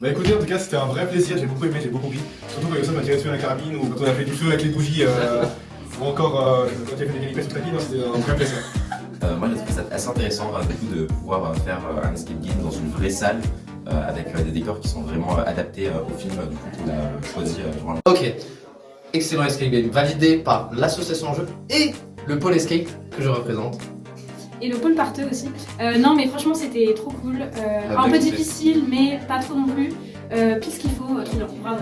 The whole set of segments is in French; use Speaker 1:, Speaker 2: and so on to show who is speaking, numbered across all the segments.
Speaker 1: Bah écoutez, en tout cas, c'était un vrai plaisir, j'ai beaucoup aimé, j'ai beaucoup ri. Surtout quand Yossam m'a tiré dessus à la carabine ou quand on a fait du feu avec les bougies, ou encore quand il y a fait des calipes sur tapis, c'était un vrai plaisir.
Speaker 2: Moi, j'ai trouvé ça assez intéressant du coup, de pouvoir faire un escape game dans une vraie salle avec des décors qui sont vraiment adaptés au film du coup, qu'on a choisi durant la...
Speaker 3: Ok, excellent escape game, validé par l'association jeu et le pôle escape que je représente.
Speaker 4: Et le pôle parteux aussi. Non mais franchement c'était trop cool. Un peu difficile mais pas trop non plus. Pile ce qu'il faut, trop bien, bravo.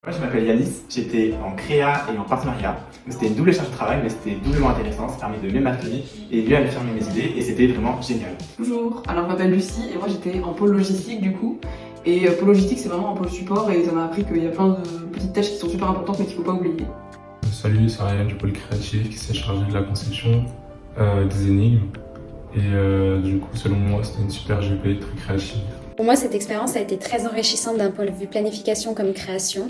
Speaker 5: Moi je m'appelle Yanis, j'étais en créa et en partenariat. C'était une double charge de travail mais c'était doublement intéressant, ça permet de mieux m'affirmer et mieux affirmer mes idées et c'était vraiment génial.
Speaker 6: Bonjour, alors je m'appelle Lucie et moi j'étais en pôle logistique du coup. Et pôle logistique c'est vraiment un pôle support et ça m'a appris qu'il y a plein de petites tâches qui sont super importantes mais qu'il ne faut pas oublier.
Speaker 7: Salut, c'est Ryan du pôle créatif qui s'est chargé de la conception des énigmes. Et du coup, selon moi, c'était une super GP, très créative.
Speaker 8: Pour moi, cette expérience a été très enrichissante d'un point de vue planification comme création.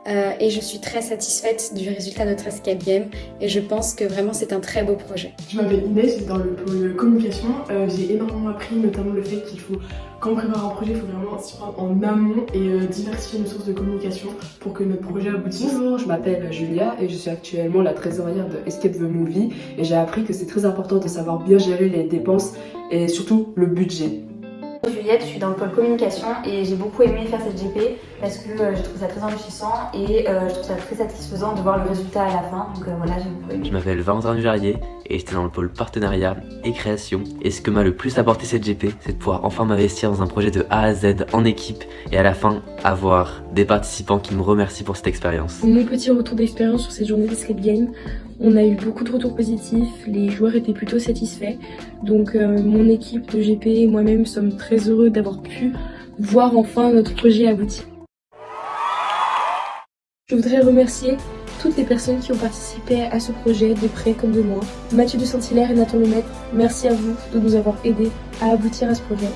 Speaker 8: Et je suis très satisfaite du résultat de notre escape game. Et je pense que vraiment, c'est un très beau projet.
Speaker 9: Je m'appelle Inès, j'étais dans le pôle communication. J'ai énormément appris, notamment le fait qu'il faut, quand on prépare un projet, il faut vraiment s'y prendre en amont et diversifier nos sources de communication pour que notre projet aboutisse.
Speaker 10: Bonjour, je m'appelle Julia et je suis actuellement la trésorière de Escape the Movie. Et j'ai appris que c'est très important de savoir bien gérer les dépenses et surtout le budget.
Speaker 11: Juliette, je suis dans le pôle communication et j'ai beaucoup aimé faire cette GP parce que je trouve ça très enrichissant et je trouve ça très satisfaisant de voir le résultat à la fin. Donc voilà, j'ai beaucoup aimé.
Speaker 12: Je m'appelle Valentin Dujarier et j'étais dans le pôle partenariat et création. Et ce que m'a le plus apporté cette GP, c'est de pouvoir enfin m'investir dans un projet de A à Z en équipe et à la fin avoir des participants qui me remercient pour cette expérience.
Speaker 13: Mon petit retour d'expérience sur cette journée d'escape game, on a eu beaucoup de retours positifs, les joueurs étaient plutôt satisfaits. Donc mon équipe de GP et moi-même sommes très heureux d'avoir pu voir enfin notre projet aboutir. Je voudrais remercier toutes les personnes qui ont participé à ce projet, de près comme de loin. Mathieu de Saint-Hilaire et Nathan Lemaitre, merci à vous de nous avoir aidés à aboutir à ce projet.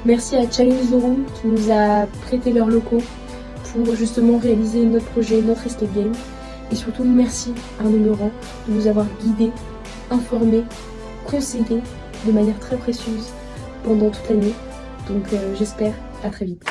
Speaker 13: Merci à Challenge the Room qui nous a prêté leurs locaux pour justement réaliser notre projet, notre escape game. Et surtout merci à Arnaud Laurent de nous avoir guidés, informés, conseillés de manière très précieuse pendant toute l'année. Donc j'espère à très vite.